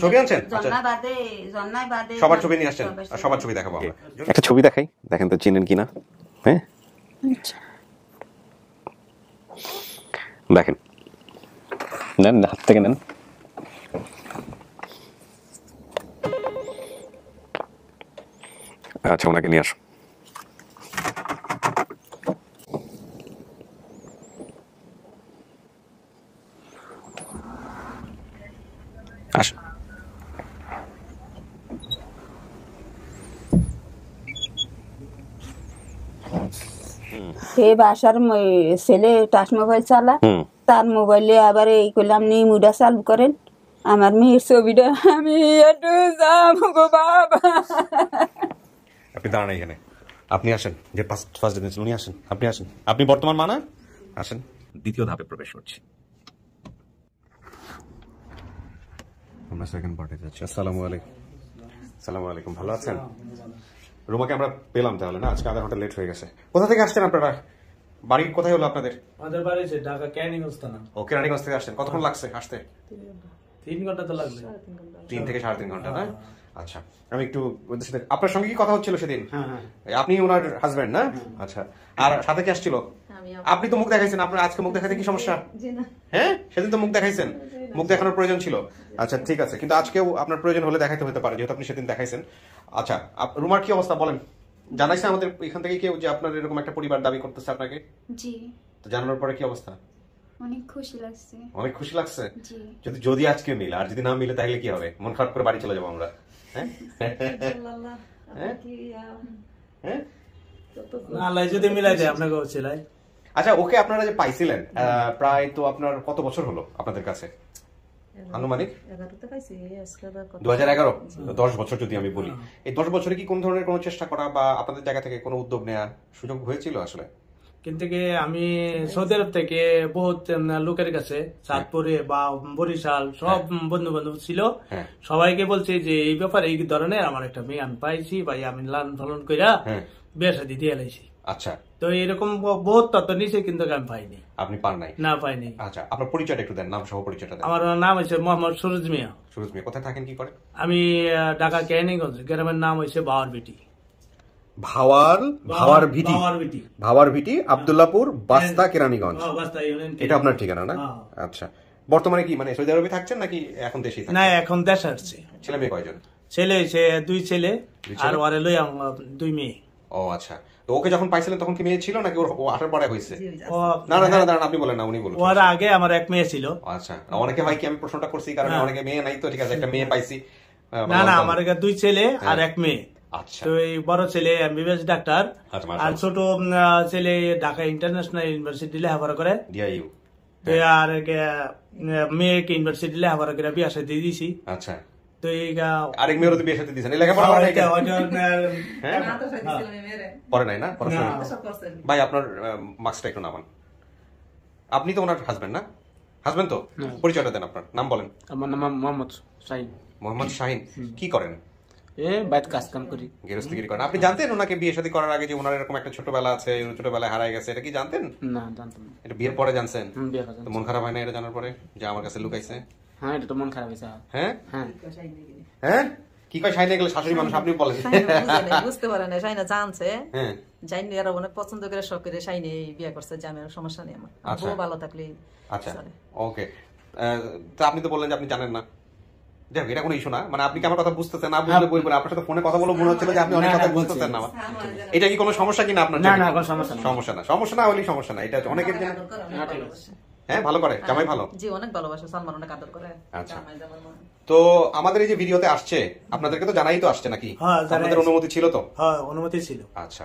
ছবি আনছেন? সবার ছবি নিয়ে আসছেন, সবার ছবি দেখাবো আমরা। একটা ছবি দেখাই, দেখেন তো চিনেন কিনা। হ্যাঁ দেখেন, নেন হাত থেকে নেন। আচ্ছা ওনাকে নিয়ে আসো। আসো। এই বাসার ছেলে টাচ মোবাইল চালা, তার মোবাইলে আবার এই করলাম নি মুডা চালু করেন আমার মেয়ের ছবিটা, আমি একটু যাবো গো বাবা। আপনি দাঁড়ান এখানে, আপনি আসেন, যে ফার্স্ট দিন উনি আসেন, আপনি আসেন, আপনি বর্তমান মা না? আসেন, দ্বিতীয় ধাপে প্রবেশ করছি আমরা, সেকেন্ড পার্টে যাচ্ছি। আসসালামু আলাইকুম। আসসালামু আলাইকুম, ভালো আছেন? রুমাকে আমরা পেলাম তাহলে না, আজকে আধা ঘন্টা লেট হয়ে গেছে। কোথা থেকে আসছেন আপনারা? বাড়ি কোথায় হলো আপনাদের? আমাদের বাড়ি হচ্ছে ঢাকা ক্যানিগঞ্জ থানা। ও কেরানীগঞ্জ থেকে আসছেন, কতক্ষণ লাগছে আসতে? 3 ঘন্টা তো লাগবে। 3 থেকে 3.5 ঘন্টা না? আচ্ছা, আমি একটু ওদের সাথে, আপনার সঙ্গে কি কথা হচ্ছিল সেদিন? হ্যাঁ। আপনি ওনার হাজবেন্ড না? আচ্ছা, আর সাথে কি আসছিল? আপনি তো মুখ দেখাইছেন, আপনার আজকে মুখ দেখাতে কি সমস্যা? হ্যাঁ, সেদিন তো মুখ দেখাইছেন, মুখ দেখানোর প্রয়োজন ছিল। আচ্ছা ঠিক আছে, কিন্তু আজকেও আপনার প্রয়োজন হলে দেখাইতে হতে পারে, যেহেতু আপনি সেদিন দেখাইছেন। আচ্ছা, রুমার কি অবস্থা বলেন? জানাইছে আমাদের এখান থেকে কেউ যে আপনার এরকম একটা পরিবার দাবি করতেছে আপনাকে? জি। তো জানানোর পরে কি অবস্থা? অনেক খুশি লাগছে। অনেক খুশি লাগছে? জি। যদি আজকে মিলে, আর যদি না মিলে তাহলে কি হবে? মন খারাপ করে বাড়ি চলে যাবো আমরা? হ্যাঁ হ্যাঁ, আল্লাহ যদি মিলাই দেয় আপনাকে ছেলাই। আচ্ছা, ওকে আপনারা যে পাইছিলেন প্রায় তো আপনার কত বছর হলো আপনাদের কাছে আনুমানিক? 2011। 10 বছর যদি আমি বলি, এই 10 বছরে কি কোন ধরনের কোনো চেষ্টা করা বা আপনাদের জায়গা থেকে কোনো উদ্যোগ নেওয়া সুযোগ হয়েছিল আসলে? কিন্তু আমি সৌদি আরব থেকে বহুত লোকের কাছে, চাঁদপুরে বা বরিশাল সব বন্ধু বান্ধব ছিল, সবাইকে বলছে যে এই ব্যাপারে এই ধরনের আমার একটা মেয়ে আমি পাইছি বা আমি লালন পালন কইরা বিয়ে শাদী দিয়ে এলাইছি। আচ্ছা, তো এরকম বহুত তত্ত্ব নিছে, কিন্তু আমি পাইনি। আপনি পান নাই? না, পাইনি। আচ্ছা, আপনার পরিচয়টা একটু দেন, নাম সহ পরিচয়টা দেন। আমার নাম হচ্ছে মোহাম্মদ সুরজ মিয়া। সুরজ মিয়া, কোথায় থাকেন, কি করেন? আমি ঢাকা ক্যানিগঞ্জ, গ্রামের নাম হচ্ছে ভাওয়ারভিটি। ভাওয়ারভিটি, আব্দুল্লাহপুর, বাস্তা, কেরানীগঞ্জ, এটা আপনার ঠিকানা না? আচ্ছা, বর্তমানে কি মানে সৌদি আরবে থাকছেন নাকি এখন দেশেই থাকছেন? না, এখন দেশে আসছে। ছেলে মেয়ে কয়জন? ছেলে 2 ছেলে আর ওরে লই 2 মেয়ে। ও আচ্ছা, তো ওকে যখন পাইছিলেন তখন কি মেয়ে ছিল নাকি ও আসার পরে হয়েছে? না, আপনি বলেন না, উনি বলুন। ওর আগে আমার এক মেয়ে ছিল। আচ্ছা, অনেকে হয় কি আমি প্রশ্নটা করছি কারণ অনেকে মেয়ে নাই, তো ঠিক আছে, একটা মেয়ে পাইছি। না, আমার 2 ছেলে আর এক মেয়ে। আচ্ছা, তো এই বড় ছেলে এমবিবিএস ডাক্তার, আর ছোট ছেলে ঢাকা ইন্টারন্যাশনাল ইউনিভার্সিটি লেখাপড়া করে। আর মেয়েকে ইউনিভার্সিটি লেখাপড়া করে বিয়ে শাদী দিয়ে দিয়েছি। আচ্ছা, তো আরেক মেয়েরও তো বিয়ে শাদী দিয়েছেন? লেখাপড়া পরে নাই না? ভাই আপনার মার্কসটা একটু নামান। আপনি তো ওনার হাজবেন্ড না? হাজবেন্ড তো? পরিচয়টা দেন, আপনার নাম বলেন। আমার নাম মোহাম্মদ শাহিন। মোহাম্মদ শাহিন, কি করেন? বাইরে কাজ কাম করি, গৃহস্থগিরি করেন। আপনি জানতেন ওনাকে বিয়ে শাদী করার আগে যে ওনার এরকম একটা ছোটবেলা আছে, ছোটবেলায় হারায় গেছে, এটা কি জানতেন? না, জানতাম না। এটা বিয়ের পরে জানছেন? তো মন খারাপ হয় না এটা জানার পরে যে আমার কাছে লুকাইছে? হ্যাঁ, এটা তো মন খারাপ হয়েছে। হ্যাঁ হ্যাঁ, কি কয় শাহিনা, এগুলো শাশুড়ি মানুষ, আপনি বলেন। বুঝতে পারে না, শাহিনা জানছে, জানি এরা অনেক পছন্দ করে শখ করে শাহিনী বিয়ে করছে, যে আমি সমস্যা নেই, আমার বউ ভালো থাকলে। আচ্ছা ওকে, তো আপনি তো বললেন যে আপনি জানেন না। যাক, এটা কোনো ইস্যু না, মানে আপনি কি আমার কথা বুঝতেছেন না? বুঝলে বলবেন। আপনার সাথে ফোনে কথা বলে মনে হচ্ছিল যে আপনি অনেক কথা বুঝতেছেন না। এটা কি কোনো সমস্যা কিনা আপনার? না, কোনো সমস্যা না। সমস্যা না হলেই সমস্যা না, এটা অনেকের জন্য। হ্যাঁ, ভালো করে, জামাই ভালো? জি, অনেক ভালোবাসে, সালমান অনেক আদর করে। আচ্ছা, তো আমাদের এই যে ভিডিওতে আসছে, আপনাদেরকে তো জানাই তো আসছে নাকি? আপনাদের অনুমতি ছিল তো? হ্যাঁ, অনুমতি ছিল। আচ্ছা,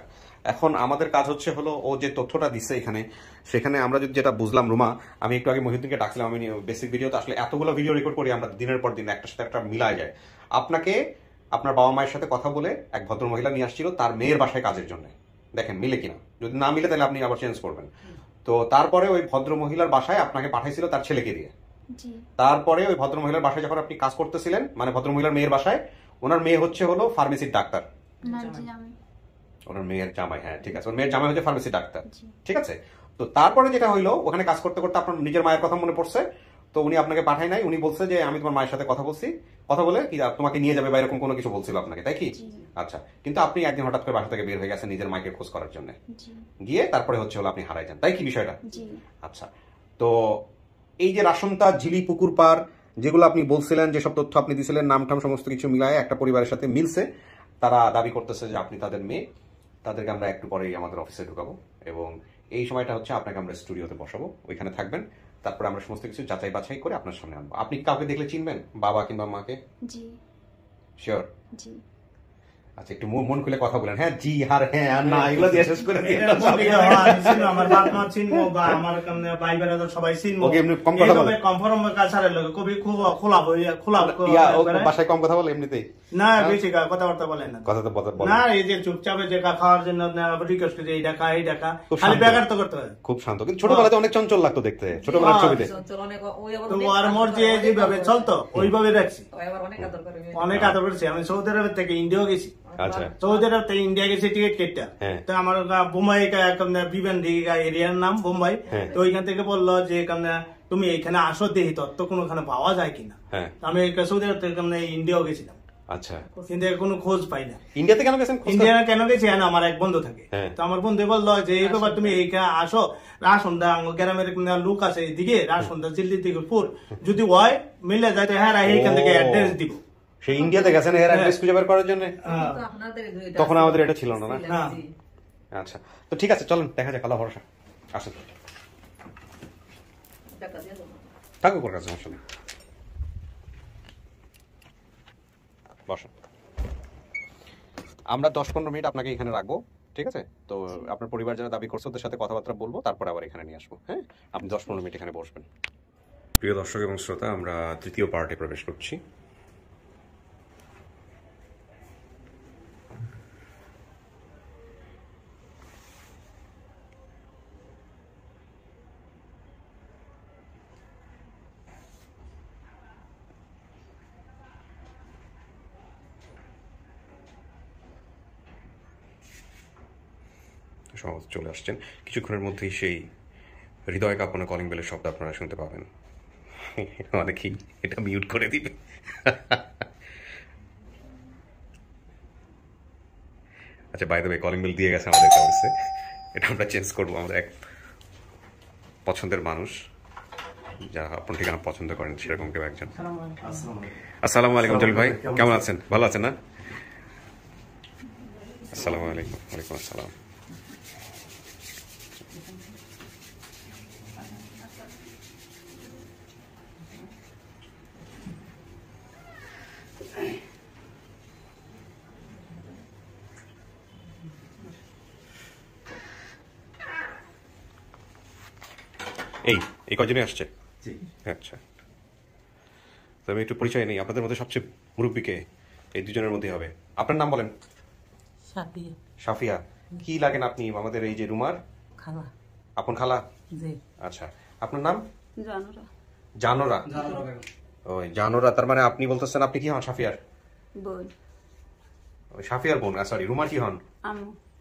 এখন আমাদের কাজ হচ্ছে হলো ও যে তথ্যটা দিচ্ছে এখানে, সেখানে আমরা যদি যেটা বুঝলাম, রুমা, আমি একটু আগে মহিউদ্দিনকে ডাকলাম, আমি বেসিক ভিডিওতে আসলে এতগুলো ভিডিও রেকর্ড করি আমরা, দিনের পর দিন একটার সাথে একটা মিলায় যায়। আপনাকে আপনার বাবা মায়ের সাথে কথা বলে এক ভদ্র মহিলা নিয়ে আসছিল তার মেয়ের বাসায় কাজের জন্য। দেখেন মিলে কিনা, যদি না মিলে তাহলে আপনি আবার চেঞ্জ করবেন। তো তারপরে ওই ভদ্র মহিলার বাসায় আপনাকে পাঠাইছিল তার ছেলেকে দিয়ে। তারপরে ওই ভদ্র মহিলার বাসায় যখন আপনি কাজ করতেছিলেন, মানে ভদ্র মহিলার মেয়ের বাসায়, ওনার মেয়ে হচ্ছে হলো ফার্মেসির ডাক্তার। ওনার মেয়ের জামাই, হ্যাঁ ঠিক আছে, ওর মেয়ের জামাই হচ্ছে ফার্মেসি ডাক্তার, ঠিক আছে। তো তারপরে যেটা হইলো, ওখানে কাজ করতে করতে আপনার নিজের মায়ের কথা মনে পড়ছে, তো উনি আপনাকে পাঠায় নাই, উনি বলছে যে আমি তোমার মায়ের সাথে কথা বলছি, কথা বলে কি তোমাকে নিয়ে যাবে বা এরকম কোনো কিছু বলছিল আপনাকে, তাই কি? আচ্ছা, কিন্তু আপনি একদিন হঠাৎ করে বাসা থেকে বের হয়ে গেছেন নিজের মাকে খোঁজ করার জন্য, গিয়ে তারপরে হচ্ছে হলো আপনি হারাই যান, তাই কি বিষয়টা? আচ্ছা, তো এই যে রাসমতা, ঝিলি, পুকুর পার যেগুলো আপনি বলছিলেন, যেসব তথ্য আপনি দিয়েছিলেন, নামটাম সমস্ত কিছু মিলায় একটা পরিবারের সাথে মিলছে, তারা দাবি করতেছে যে আপনি তাদের মেয়ে। তাদেরকে আমরা একটু পরেই আমাদের অফিসে ঢুকাবো এবং এই সময়টা হচ্ছে আপনাকে আমরা স্টুডিওতে বসাবো, ওইখানে থাকবেন, তারপরে আমরা সমস্ত কিছু যাচাই বাছাই করে আপনার সামনে আনবো। আপনি কাউকে দেখলে চিনবেন, বাবা কিংবা মাকে? জি শিওর? জি আচ্ছা, একটু মন খুলে কথা বলেন। হ্যাঁ, জি আর হ্যাঁ আর না এগুলো দিয়ে শেষ করে দিন। আমার বাপ মা চিনবো বা আমার ভাই বোনেরা সবাই চিনবো। ওকে, এমনি কম কথা বলেন। কনফার্ম কাছারের লোক খুবই খুব খোলা বাসায় কম কথা বলে এমনিতেই না, বেশি কথাবার্তা বলেন না, কথা তো বলেন না। এই যে চুপচাপে যে খাওয়ার জন্য রিকোয়েস্ট করে এই ডাকা এই ডাকা, খালি ব্যাঘাত করতে হয়। খুব শান্ত, কিন্তু ছোটবেলাতে অনেক চঞ্চল লাগতো দেখতে, ছোটবেলার ছবিতে। তো আর মোর যেভাবে চলতো ওইভাবে রাখছি, অনেক আদর করেছি। আমি সৌদি আরব থেকে ইন্ডিয়া গেছি, আচ্ছা, সৌদি আরব থেকে ইন্ডিয়া গেছি টিকিট কেটে। তো আমার বোম্বাই বিবেন্দি এরিয়ার নাম বোম্বাই। তো ওইখান থেকে বললো যে তুমি এখানে আসো, দেখি তত্ত্ব কোনোখানে পাওয়া যায় কিনা। আমি সৌদি আরব থেকে ইন্ডিয়াও গেছিলাম, আচ্ছা, কিন্তু কোনো খোঁজ পাই না। ইন্ডিয়াতে কেন গেছেন? ইন্ডিয়া কেন গেছি, আমার এক বন্ধু থাকে। তো আমার বন্ধু বললো যে এই ব্যাপার, তুমি এইখানে আসো, রাসন্দা গ্রামের লোক আছে এদিকে, রাসন্দা দিল্লি থেকে পুর, যদি হয় মিলে যায় তো হ্যাঁ এইখান থেকে অ্যাড্রেস দিব। সেই ইন্ডিয়াতে গেছেন এর অ্যাড্রেস খুঁজে বের করার জন্য? তখন আমাদের এটা ছিল না, না? আচ্ছা, তো ঠিক আছে, চলুন দেখা যাক, আল্লাহ ভরসা। আসেন, থাকুক ওর কাছে, সমস্যা নেই, বসেন। আমরা 10-15 মিনিট আপনাকে এখানে রাখবো, ঠিক আছে? তো আপনার পরিবার যারা দাবি করছে ওদের সাথে কথাবার্তা বলবো, তারপরে আবার এখানে নিয়ে আসবো। হ্যাঁ, আপনি 10-15 মিনিট এখানে বসবেন। প্রিয় দর্শক এবং শ্রোতা, আমরা তৃতীয় পার্টে প্রবেশ করছি। সহজ চলে আসছেন, কিছুক্ষণের মধ্যেই সেই হৃদয় কাঁপানো কলিং বেলের শব্দ আপনারা শুনতে পাবেন। অনেকেই এটা মিউট করে দিবে। আচ্ছা, by the way, calling bell দিয়ে গেছে আমাদের কাছে, এটা আমরা চেঞ্জ করবো। আমাদের এক পছন্দের মানুষ, যারা আপনার ঠিকানা পছন্দ করেন সেরকম কেউ একজন। আসসালামু আলাইকুম জলিল ভাই, কেমন আছেন? ভালো আছেন না? আসসালামু আলাইকুম। ওয়ালাইকুম আসসালাম। এই কজনই আসছে? আচ্ছা, তো আমি একটু পরিচয় নেই। আপনাদের মধ্যে সবচেয়ে মুরব্বীকে এই দুজনের মধ্যে হবে। আপনার নাম বলেন। সাফিয়া। কি লাগেন আপনি আমাদের এই যে রুমার খালা? আপন খালা? আচ্ছা, আপনার নাম? জানোরা। ওই জানোরা, তার মানে আপনি বলতেছেন আপনি কি হন? সাফিয়ার বোন। ওই সাফিয়ার বোন, সরি, রুমার কি হন?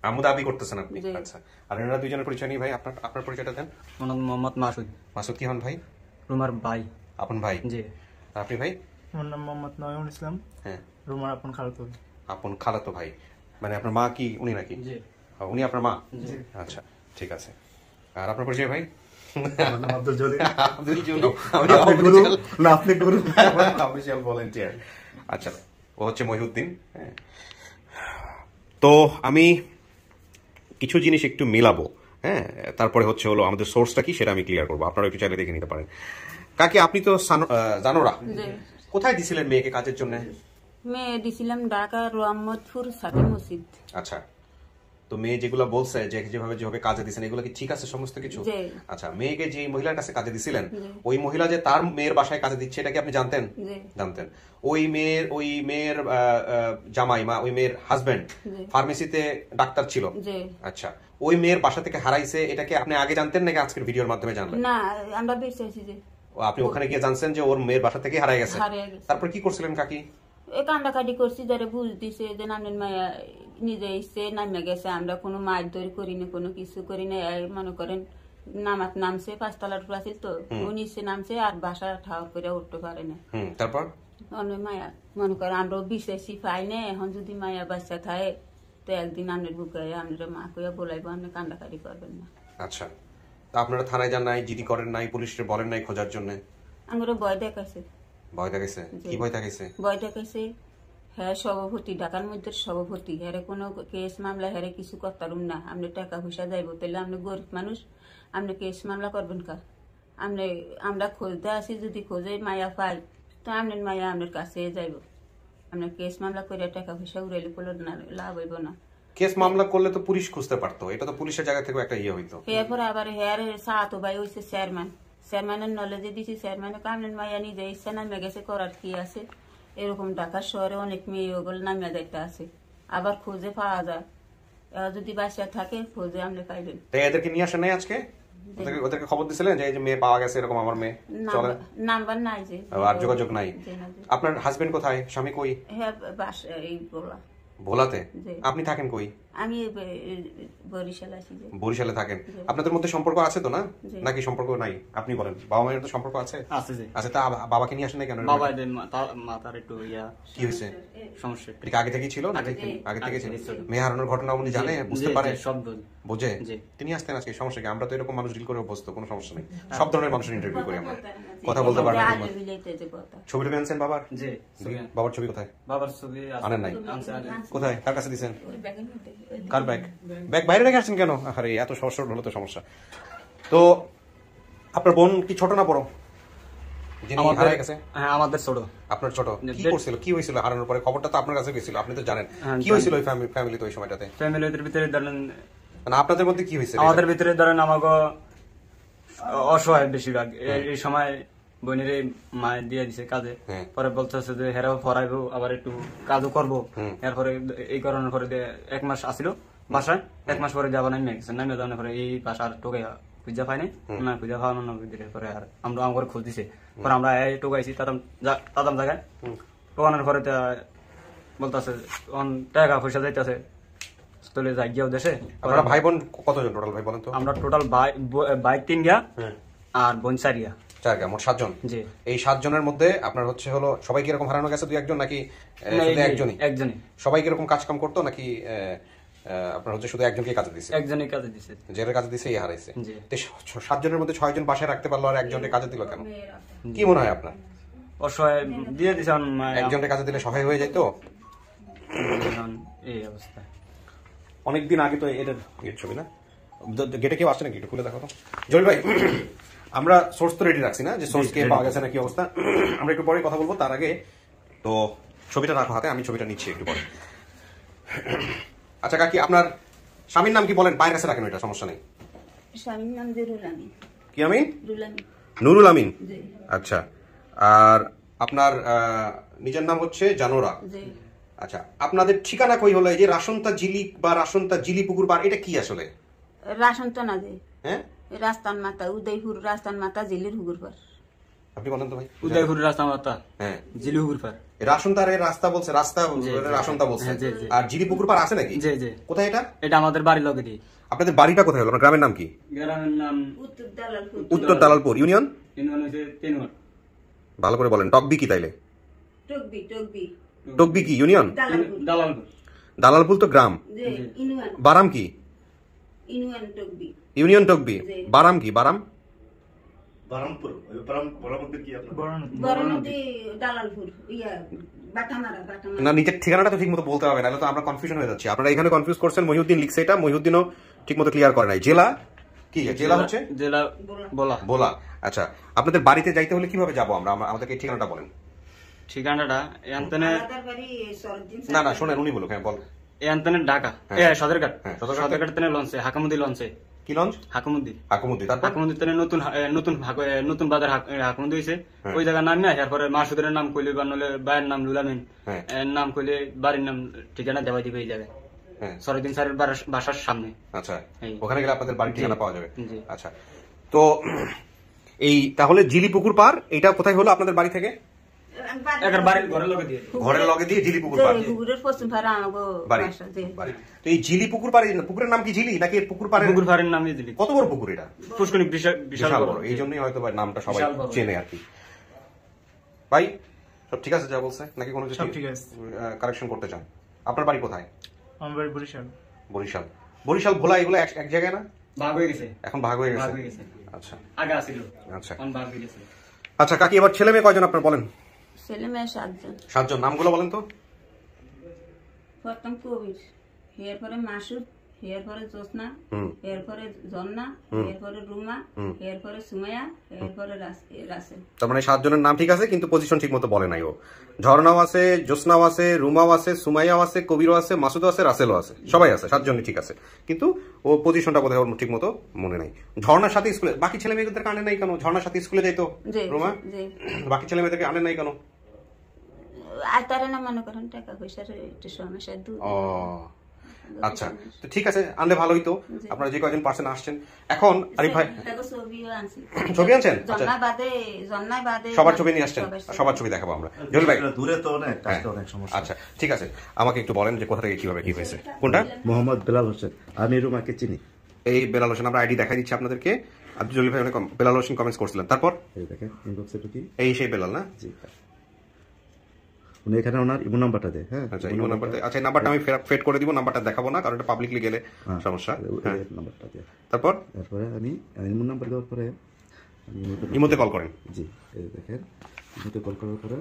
আম্মু দাবি করতেছেন আপনি। আচ্ছা, আর এনারা দুইজনের পরিচয় নেই ভাই, আপনার পরিচয়টা দেন। মোহাম্মদ মাসুদ। মাসুদ কি হন ভাই? রুমার ভাই। আপন ভাই? জি। আপনি ভাই? আমার নাম মোহাম্মদ নয়ন ইসলাম। হ্যাঁ, রুমার আপন খালাতো। আপন খালাতো ভাই, মানে আপনার মা কি উনি নাকি? জি। উনি আপনার মা? জি। আচ্ছা, ঠিক আছে। আর আপনার পরিচয় ভাই? আব্দুল জলিল। আব্দুল জলিল, আপনি গুরু না? আপনি গুরু, অফিশিয়াল ভলান্টিয়ার। আচ্ছা, ও হচ্ছে মহিউদ্দিন। হ্যাঁ, তো আমি কিছু জিনিস একটু মিলাবো, হ্যাঁ, তারপরে হচ্ছে হলো আমাদের সোর্সটা কি সেটা আমি ক্লিয়ার করবো, আপনারা একটু চাইলে দেখে নিতে পারেন। কাকি, আপনি তো জানোরা, কোথায় দিছিলেন মেয়েকে কাজের জন্য? মেয়ে দিছিলাম ঢাকা রহমতপুর সাকি মসজিদ। আচ্ছা, তো মেয়ে যেগুলো বলছে যে যেভাবে কাজে দিছেন এগুলো কি ঠিক আছে সমস্ত কিছু? আচ্ছা, মেয়েকে যে মহিলার কাছে কাজে দিছিলেন ওই মহিলা যে তার মেয়ের বাসায় কাজে দিচ্ছে এটা কি আপনি জানতেন? জানতেন। ওই মেয়ের জামাই মা, ওই মেয়ের হাজবেন্ড ফার্মেসিতে ডাক্তার ছিল। আচ্ছা, ওই মেয়ের বাসা থেকে হারাইছে এটা কি আপনি আগে জানতেন নাকি আজকের ভিডিওর মাধ্যমে জানলেন? না, আমরা বেঁচেছি যে। আপনি ওখানে গিয়ে জানছেন যে ওর মেয়ের বাসা থেকে হারাই গেছে, তারপর কি করছিলেন কাকি? এই কান্দাকাটি করছি, যারা বুঝ দিছে যে নামের মায়া নিজে এসছে নামে গেছে, আমরা কোনো মাছ ধরি করি না, কোনো কিছু করি না। মনে করেন নামছে 5 তলার উপর আছিল তো ও নিচে নামছে আর বাসা ঠাও করে উঠতে পারে না। তারপর অনেক মায়া মনে করে আমরাও বিশেষই পাই না, এখন যদি মায়া বাচ্চা থাকে তো একদিন আপনার বুকে আপনার মা কইয়া বলাইবো, আপনি কান্দাকাটি করবেন না। আচ্ছা, তা আপনারা থানায় যান নাই, জিডি করেন নাই, পুলিশে বলেন নাই খোঁজার জন্য? আমার ভয় দেখাইছে। ভয় দেখাইছে? কি ভয় দেখাইছে? ভয় দেখাইছে হ্যাঁ সভাপতি, ঢাকার মধ্যে সভাপতি, হ্যাঁ কোনো কেস মামলা হ্যাঁ কিছু করতাম না, আপনি টাকা পয়সা যাইব, তাহলে আপনি গরিব মানুষ, আপনি কেস মামলা করবেন কার? আপনি আমরা খুঁজতে আসি, যদি খোঁজে মায়া পাই তো আপনার মায়া আপনার কাছে যাইব, আপনার কেস মামলা করে টাকা পয়সা উড়াইলে বলে না লাভ হইব না। কেস মামলা করলে তো পুলিশ খুঁজতে পারতো, এটা তো পুলিশের জায়গা থেকে একটা ইয়ে হইতো। এরপরে আবার হ্যাঁ সাহাতো ভাই হয়েছে চেয়ারম্যান, চেয়ারম্যানের নলেজে দিছি, চেয়ারম্যানে আপনার মায়া নিজে ইচ্ছা নামে গেছে, করার কি আছে? এরকম ঢাকার শহরে অনেক মেয়ে ওগুলো নামিয়া যাইতে আছে, আবার খোঁজে পাওয়া যায়, যদি বাসা থাকে খোঁজে আপনি পাইবেন। এদেরকে নিয়ে আসেন নাই আজকে? ওদেরকে খবর দিছিলেন যে এই যে মেয়ে পাওয়া গেছে, এরকম আমার মেয়ে চলে? নাম্বার নাই যে, আর যোগাযোগ নাই। আপনার হাজবেন্ড কোথায়, স্বামী কই? হ্যাঁ বাসা এই বলা ভোলাতে। আপনি থাকেন কই? আমি বরিশাল আছি। বরিশালে থাকেন। আপনাদের মধ্যে সম্পর্ক আছে তো না, নাকি সম্পর্ক নাই? আপনি বলেন, বাবা মায়ের তো সম্পর্ক আছে? আছে জি। আচ্ছা, তা বাবাকে নিয়ে আসেন না কেন? বাবা মাথার একটু কি হয়েছে? সমস্যা এটা আগে থেকেই ছিল নাকি আগে থেকে ছিল? মেয়ে হারানোর ঘটনা উনি জানে, বুঝতে পারে, সব বোঝে? তিনি আসতেন আজকে, সমস্যা কি? আমরা তো এরকম মানুষ ডিল করে অভ্যস্ত, কোনো সমস্যা নেই। সব ধরনের মানুষের ইন্টারভিউ করি আমরা, কথা বলতে পারবেন। ছবি টবি আনছেন বাবার? জি। বাবার ছবি কোথায়? বাবার ছবি আনেন নাই? কোথায়, কার কাছে দিছেন? কার ব্যাগ? ব্যাগ বাইরে রেখে আসছেন কেন? আরে এত সহজ হলো তো সমস্যা। তো আপনার বোন কি ছোট না বড় যিনি হারিয়ে গেছে? হ্যাঁ আমাদের ছোট। আপনার ছোট? কি করছিল, কি হয়েছিল হারানোর পরে? খবরটা তো আপনার কাছে গেছিল, আপনি তো জানেন কি হয়েছিল ওই ফ্যামিলিতে ওই সময়টাতে? ফ্যামিলির ভিতরে ধরেন মানে আপনাদের মধ্যে কি হয়েছিল? আমাদের ভিতরে ধরেন আমাকে অসহায় বেশিরভাগ এই সময় বোনের মায়ের দিয়ে দিছে কাজে, পরে বলতেছে যে হেরাও পড়াইবো, আবার একটু কাজও করবো, এরপরে এই কারণের পরে 1 মাস আসিল বাসায়, 1 মাস পরে যাবো নামিয়ে গেছে, নামিয়ে যাওয়ার পরে এই বাসার টোকে পূজা পাইনি না, পূজা পাওয়ানোর পরে আর আমরা আমার খোঁজ দিছে, পরে আমরা এই টোকাইছি তাতাম জায়গায়, টোকানোর পরে বলতেছে টাকা পয়সা যাইতেছে চলে যাই গিয়েও দেশে। আপনারা ভাই বোন কতজন টোটাল ভাই বলেন তো? আমরা টোটাল ভাই 3 গিয়া আর বোন 4 গিয়া, 4 গিয়া, মোট 7 জন। জি। এই 7 জনের মধ্যে আপনার হলো সবাই কি এরকম হারানো গেছে 2-1 জন নাকি একজনই? একজনই। সবাই কি এরকম কাজ কাম করতো নাকি আপনার শুধু একজনকে কাজে দিছে? একজনই কাজে দিছে, যারা কাজে দিছে এই হারাইছে। 7 জনের মধ্যে 6 জন বাসায় রাখতে পারলো আর একজনকে কাজে দিল কেন? কি মনে হয় আপনার? অসহায় দিয়ে দিছে, একজনকে কাজে দিলে সহায় হয়ে যায় তো এই অবস্থা। অনেকদিন আগে তো এটার ছবি না, গেটে কেউ আসছে নাকি একটু খুলে দেখো তো জলিল ভাই। আমরা সোর্স তো রেডি রাখছি না, যে সোর্স কে পাওয়া গেছে না কি অবস্থা, আমরা একটু পরে কথা বলবো। তার আগে তো ছবিটা রাখো হাতে, আমি ছবিটা নিচ্ছি একটু পরে। আচ্ছা কাকি, আপনার স্বামীর নাম কি বলেন? পায়ের কাছে রাখেন, এটা সমস্যা নেই। স্বামীর নাম জরুল আমিন। কি আমিন? রুলামি। নুরুল আমিন। আচ্ছা, আর আপনার নিজের নাম হচ্ছে জানোরা। আচ্ছা, আপনাদের ঠিকানা কই হলো? এই যে রাসন্তা জিলি বা রাসন্তা জিলি পুকুর পার, এটা কি আসলে? রাসন তো না যে, হ্যাঁ রাস্তান মাতা, উদয়পুর রাস্তান মাতা, জিলির হুগুর পার। আপনি বলেন তো ভাই। উদয়পুর রাস্তা মাতা, হ্যাঁ জিলি হুগুর পার। রাসন্তার রাস্তা বলছে, রাস্তা রাসন্তা বলছে। আর জিলি পুকুর পার আছে নাকি? জি জি। কোথায় এটা? এটা আমাদের বাড়ির লগে দিয়ে। আপনাদের বাড়িটা কোথায় হলো? আপনার গ্রামের নাম কি? গ্রামের নাম উত্তর দালালপুর ইউনিয়ন। ইউনিয়ন হচ্ছে 3 ওয়ার্ড। ভালো করে বলেন। টকবি কি তাইলে? টকবি। টকবি। টকবি কি ইউনিয়ন? দালালপুর। দালালপুর তো গ্রাম। ইউনিয়ন। বারাম কি? ইউনিয়ন টকবি। ইউনিয়ন টকবি। বারাম কি? বারাম বারামপুর। বারামপুর কি আপনার? বারামপুর দালালপুর, ইয়া বাটামারা। না, নিজের ঠিকানাটা তো ঠিক মতো বলতে হবে, নাহলে তো আমরা কনফিউশন হয়ে যাচ্ছি। আপনারা এখানে কনফিউজ করছেন, মহিউদ্দিন লিখছে এটা, মহিউদ্দিনও ঠিক মতো ক্লিয়ার করে নাই। জেলা কি? জেলা হচ্ছে জেলা বলা। বলা। আচ্ছা, আপনাদের বাড়িতে যাইতে হলে কিভাবে যাবো আমরা? আমাদেরকে ঠিকানাটা বলেন। ঠিকানাটা এনতনে না না শোনেন, উনি বলুক। হ্যাঁ বল। এনতনে ঢাকা, সদরঘাট। সদরঘাট তেনে লঞ্চে, হাকামুদি লঞ্চে। কি লঞ্চ? হাকামুদি। হাকামুদি। তারপর হাকামুদি তেনে নতুন বাজার হাকামুদি হইছে, ওই জায়গার নাম না। এরপরে মাসুদের নাম কইলে বা নলে বায়ের নাম লুলামিন, এর নাম কইলে বাড়ির নাম ঠিকানা দেওয়াই দিবে এই জায়গায়। সরদিন স্যারের বাসার সামনে। আচ্ছা, ওখানে গেলে আপনাদের বাড়ির ঠিকানা পাওয়া যাবে। আচ্ছা, তো এই তাহলে জিলি পুকুর পার এটা কোথায় হলো আপনাদের বাড়ি থেকে? একার বাড়ির ঘরের লগে দিয়ে ঘরের লগে দিয়ে ঝিলি পুকুর পাড় পুকুরের পশ্চিম পাড়ে আমাকে বাড়ি বাসা, জি। বাড়ি। তো এই ঝিলি পুকুর পাড়ে, পুকুরের নাম কি ঝিলি নাকি পুকুর পাড়ে? পুকুর পাড়ের নামে দিলি কত বড় পুকুর এটা? পুষ্করিণী বিশাল বিশাল বড়, এই জন্যই হয়তো ভাই নামটা সবাই বিশাল বড়। চেনে আর কি। ভাই সব ঠিক আছে যা বলছে নাকি কোনো কিছু সব ঠিক আছে। কারেকশন করতে চান? আপনার বাড়ি কোথায়? আমার বাড়ি বরিশাল। বরিশাল। বরিশাল ভোলা এগুলো এক জায়গায় না? ভাগ হয়ে গেছে, এখন ভাগ হয়ে ভাগ গেছে। হয়ে গেছে, আচ্ছা আগে আসিল, আচ্ছা এখন ভাগ হয়ে গেছে। আচ্ছা কাকি, এবার ছেলে মেয়ে কয়জন আপনার বলেন? ছেলে মেয়ে 7 জন। 7 জন। নামগুলো বলেন তো। প্রথম কবির, এরপরে মাসুদ, এরপরে জোসনা, এরপরে জন্না, এরপরে রুমা, এরপরে সুমাইয়া, এরপরে রাসেল। তার মানে 7 জনের নাম ঠিক আছে, কিন্তু পজিশন ঠিক মতো বলে নাই ও। ঝর্ণাও আছে, জ্যোৎস্নাও আছে, রুমাও আছে, সুমাইয়াও আছে, কবিরও আছে, মাসুদও আছে, রাসেলও আছে, সবাই আছে, 7 জনই ঠিক আছে, কিন্তু ও পজিশনটা বোধহয় ওর ঠিক মতো মনে নাই। ঝর্ণার সাথে স্কুলে বাকি ছেলে মেয়েদেরকে আনে নাই কেন? ঝর্ণার সাথে স্কুলে যাইতো জি, রুমা, জি। বাকি ছেলে মেয়েদেরকে আনে নাই কেন? আর তারা না মনে করেন টাকা পয়সার একটু সমস্যা দূর। ও আচ্ছা, তো ঠিক আছে, আনলে ভালোই তো। আপনারা যে কয়জন পার্সেন্ট আসছেন এখন, আরিফ ভাই ছবিও আনছি। ছবি আনছেন? আচ্ছা, জন্নায় বাদে সবার ছবি নিয়ে আসছেন, সবার ছবি দেখাবো আমরা। জলিল ভাই দূরে তো অনেক, কাজটা অনেক সমস্যা। আচ্ছা ঠিক আছে, আমাকে একটু বলেন যে কোথা থেকে কিভাবে কি হয়েছে। কোনটা? মোহাম্মদ বেলাল হোসেন, আমি রুমাকে চিনি। এই বেলাল হোসেন, আমরা আইডি দেখাই দিচ্ছি আপনাদেরকে। আব্দুল জলিল ভাই অনেক বেলাল হোসেন কমেন্টস করছিলেন, তারপর এই দেখেন ইনবক্সে ঢুকি। এই সেই বেলাল না? জি, উনি এখানে ওনার ইমো নাম্বারটা দেয়। হ্যাঁ, আচ্ছা ইমো নাম্বার। আচ্ছা এই নাম্বারটা আমি ফেড করে দিব, নাম্বারটা দেখাবো না কারণ এটা পাবলিকলি গেলে সমস্যা। হ্যাঁ, নাম্বারটা দেয়। তারপর তারপরে আমি ইমো নাম্বার দেওয়ার পরে আমি ইমোতে কল করেন। জি, এই দেখেন ইমোতে কল করার পরে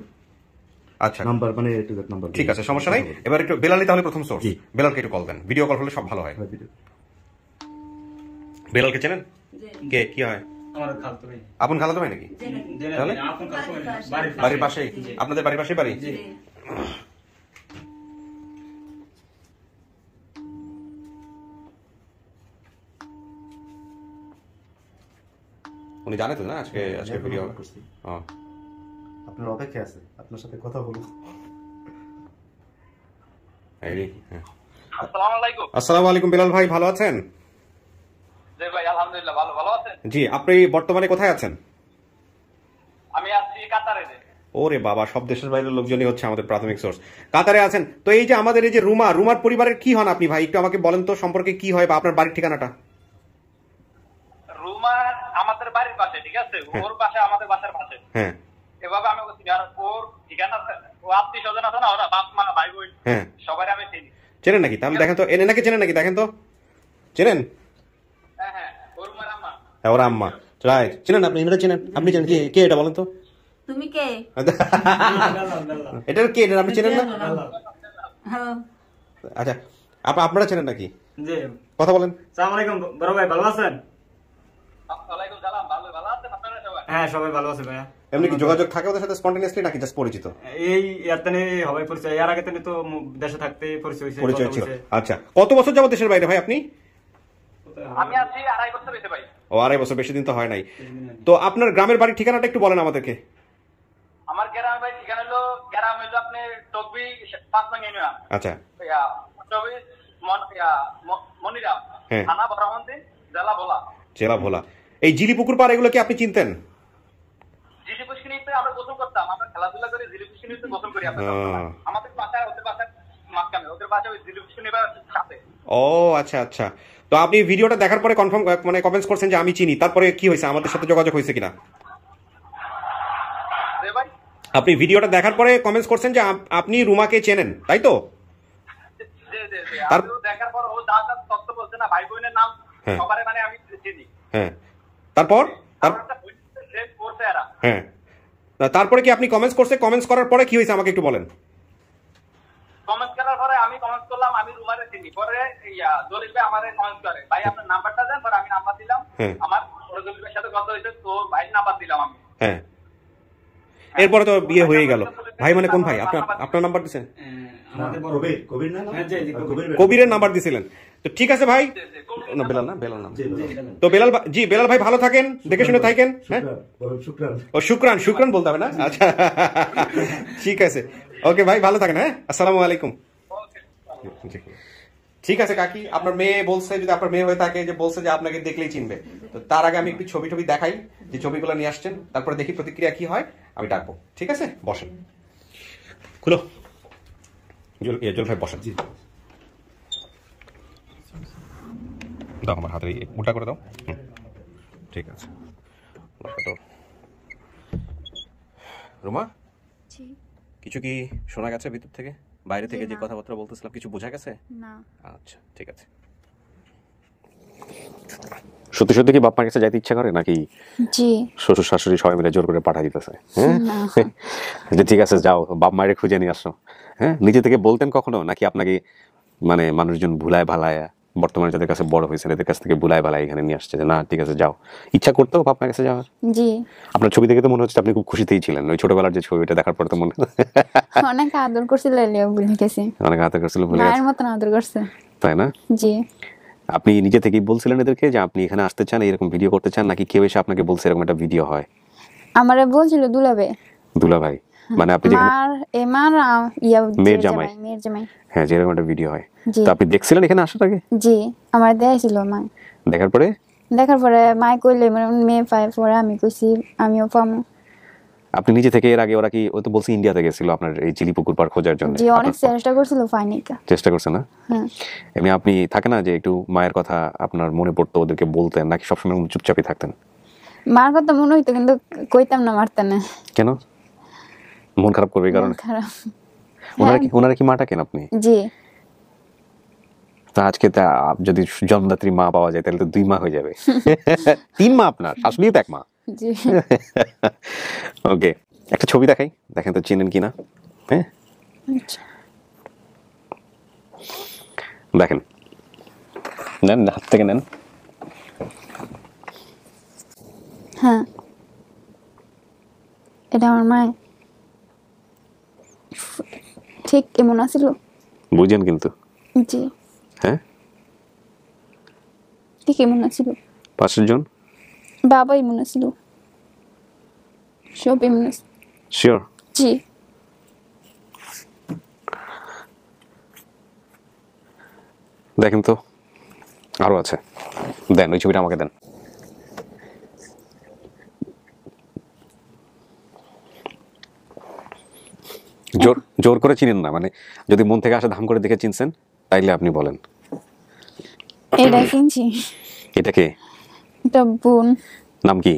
আচ্ছা নাম্বার মানে টু দ্যাট নাম্বার। ঠিক আছে, সমস্যা নাই। এবার একটু বেলালই তাহলে প্রথম সোর্স, বেলালকে একটু কল দেন। ভিডিও কল হলে সব ভালো হয়। বেলালকে চেনেন? কে কি হয়? আমার খালতো ভাই, আপন খালাতো ভাই নাকি? তাহলে আপন খালতো ভাই, বাড়ির পাশেই? আপনাদের বাড়ির পাশেই বাড়ি? উনি জানে তো না আজকে ভিডিও? আপনার অপেক্ষা আছে, আপনার সাথে কথা বলবো। আসসালামু আলাইকুম বেলাল ভাই, ভালো আছেন? জি ভাই, আলহামদুলিল্লাহ ভালো। ভালো আছেন? জি, আপনি বর্তমানে কোথায় আছেন? আমি আছি কাতারে। ওরে বাবা, সব দেশের বাইরের লোকজনই হচ্ছে আমাদের প্রাথমিক সোর্স। কাতারে আছেন তো, এই যে আমাদের এই যে রুমার পরিবারের কি হন আপনি ভাই? একটু আমাকে বলেন তো সম্পর্কে কি হয় বা আপনার বাড়ির ঠিকানাটা। রুমা আমাদের বাড়ির পাশে, ঠিক আছে? ওর পাশে আমাদের বাসার পাশে। হ্যাঁ, এভাবে আমি বলছি, আর ওর ঠিকানা ও আত্মীয় স্বজন আছে না, ওরা বাপ মা ভাই বোন হ্যাঁ, সবাই আমি চিনি। চেনেন নাকি? তাহলে দেখেন তো, এনে নাকি চেনেন নাকি দেখেন তো। চেনেন? হ্যাঁ হ্যাঁ, ওর মার আম্মা। হ্যাঁ, ওর আম্মা। রাইট, চেনেন আপনি? এনারা চেনেন? আপনি চেনেন? কে এটা বলেন তো? তুমি কে? এটা কে? এটা আপনি চেনেন না? হ্যাঁ, আচ্ছা, আপনারা চেনেন নাকি? জি, কথা বলেন। আসসালামু আলাইকুম বড় ভাই, ভালো আছেন? ওয়ালাইকুম সালাম। ভালো আছেন আপনারা সবাই? হ্যাঁ, সবাই ভালো আছে ভাইয়া। এমনি কি যোগাযোগ থাকে ওদের সাথে স্পন্টেনিয়াসলি নাকি জাস্ট পরিচিত? এই ইয়ারতানে হবে পরিচয়, এর আগে তো দেশে থাকতে পরিচয় হয়েছে, পরিচয় কথা ছিল। হয়েছে। আচ্ছা, কত বছর যাবত দেশের বাইরে ভাই আপনি? আমি আছি 2.5 বছর হয়েছে ভাই। ও, 2.5 বছর, বেশি দিন তো হয় নাই। তো আপনার গ্রামের বাড়ির ঠিকানাটা একটু বলেন আমাদেরকে। আমার গ্রামের ভাই ঠিকানা হলো, গ্রাম হলো আপনি টকবি 5 নং ইউনিয়ন। আচ্ছা, টকবি মনিরা, হ্যাঁ। থানা বরামন্দি, জেলা ভোলা। জেলা ভোলা। এই জিলি পুকুর পাড় এগুলো কি আপনি চিনতেন? জিলি পুষ্কিনিতে আমরা গোসল করতাম, আমরা খেলাধুলা করে জিলি পুষ্কিনিতে গোসল করি। আমাদের বাসায়, ওদের বাসায় মাঝখানে, ওদের বাসায় ওই জিলি পুষ্কিনির সাথে। ও আচ্ছা আচ্ছা, তো আপনি ভিডিওটা দেখার পরে কনফার্ম মানে কমেন্টস করছেন যে আমি চিনি, তারপরে কি হয়েছে? আমাদের সাথে যোগাযোগ হয়েছে কিনা? ভাই, আপনি ভিডিওটা দেখার পরে কমেন্টস করছেন যে আপনি রুমাকে চেনেন, তাই তো? দেখার পর ও যা যা তথ্য বলছে না, ভাই বোনের নাম সবারে মানে আমি চিনি। হ্যাঁ, তারপর হ্যাঁ, তারপরে কি আপনি কমেন্টস করছে? কমেন্টস করার পরে কি হয়েছে আমাকে একটু বলেন। কমেন্ট করার পরে আমি কমেন্ট করলাম আমি রুমারে চিনি। পরে জলিল ভাই আমারে কমেন্ট করে, ভাই আপনার নাম্বারটা দেন। পরে আমি নাম্বার দিলাম, আমার জলিল ভাইয়ের সাথে কথা হয়েছে, তো ভাইয়ের নাম্বার দিলাম আমি। হ্যাঁ, এরপরে তো বিয়ে হয়ে গেল। ভাই মানে কোন ভাই? আপনার নাম্বার দিচ্ছেন? কবিরের নাম্বার দিছিলেন। তো ঠিক আছে ভাই, বেলাল না, বেলাল নাম। তো বেলাল ভাই ভালো থাকেন, দেখে শুনে থাকেন। হ্যাঁ, ও শুক্রান বলতে হবে না? আচ্ছা ঠিক আছে, ওকে ভাই, ভালো থাকেন। হ্যাঁ, আসসালামু আলাইকুম। ঠিক আছে কাকি, আপনার মেয়ে বলছে, যদি আপনার মেয়ে হয়ে থাকে, যে বলছে যে আপনাকে দেখলেই চিনবে, তো তার আগে আমি একটু ছবি দেখাই, যে ছবিগুলো নিয়ে আসছেন, তারপরে দেখি প্রতিক্রিয়া কি হয়, আমি ডাকবো। ঠিক আছে, বসেন। খুলো জল ভাই বসেন দাও আমার হাতে উল্টা করে দাও ঠিক আছে রুমা কিছু কি শোনা গেছে ভিতর থেকে বাইরে থেকে যে কথাবার্তা বলতেছিলাম কিছু বোঝা গেছে না আচ্ছা ঠিক আছে সত্যি সত্যি কি বাপ মার কাছে যাইতে ইচ্ছা করে নাকি জি শ্বশুর শাশুড়ি সবাই মিলে জোর করে পাঠা দিতেছে হ্যাঁ যে ঠিক আছে যাও বাপ মায়ের খুঁজে নিয়ে আসো হ্যাঁ নিজে থেকে বলতেন কখনো নাকি আপনাকে মানে মানুষজন ভুলায় ভালায় বর্তমানে যাদের কাছে বড় হয়েছে এদের কাছ থেকে ভুলায় ভালায় এখানে নিয়ে আসছে যে না ঠিক আছে যাও ইচ্ছা করতো বাপ মায়ের কাছে যাওয়ার জি আপনার ছবি দেখে তো মনে হচ্ছে আপনি খুব খুশিতেই ছিলেন ওই ছোটবেলার যে ছবিটা দেখার পর তো মনে অনেক আদর করছিল ভুলে গেছি অনেক আদর করছিল ভুলে মায়ের মতন আদর করছে তাই না জি আপনি নিজে থেকেই বলছিলেন এদেরকে যে আপনি এখানে আসতে চান এরকম ভিডিও করতে চান নাকি কেউ এসে আপনাকে বলছে এরকম একটা ভিডিও হয় আমারে বলছিল দুলা ভাই মানে আপনি যেখানে মার মেয়ের জামাই হ্যাঁ যে এরকম একটা ভিডিও হয় তো আপনি দেখছিলেন এখানে আসার আগে জি আমার দেখাইছিল মা দেখার পরে মাই কইলে মেয়ে পায় পরে আমি কইছি আমিও পামু আপনি নিজে থেকে এর আগে ওরা কি ও তো বলছে ইন্ডিয়াতে গেছিল আপনার এই চিলি পুকুর পার খোঁজার জন্য জি অনেক চেষ্টা করছিল পাইনি চেষ্টা করছে না হ্যাঁ এমনি আপনি থাকে না যে একটু মায়ের কথা আপনার মনে পড়তো ওদেরকে বলতেন নাকি সবসময় চুপচাপই থাকতেন মার কথা মনে হইতো কিন্তু কইতাম না মারতে না কেন মন খারাপ করবে কারণ খারাপ ওনারা কি মাটা কেন আপনি জি তা আজকে যদি জন্মদাত্রী মা পাওয়া যায় তাহলে তো 2 মা হয়ে যাবে 3 মা আপনার শাশুড়িও তো 1 মা জি ওকে একটা ছবি দেখাই দেখেন তো চিনেন কিনা হ্যাঁ দেখেন নেন হাত থেকে নেন হ্যাঁ এটা আমার মা ঠিক এমন আছিল বুঝেন কিন্তু জি হ্যাঁ ঠিক এমন আছিল 5 জন বাবা এমন আছিল সব এমন আছিল শিওর জি দেখেন তো আরো আছে দেন ওই ছবিটা আমাকে দেন জোর করে চিনেন না মানে যদি মন থেকে আসে ধাম করে দেখে চিনছেন তাইলে আপনি বলেন এটা চিনছি এটা কে এটা বোন নাম কি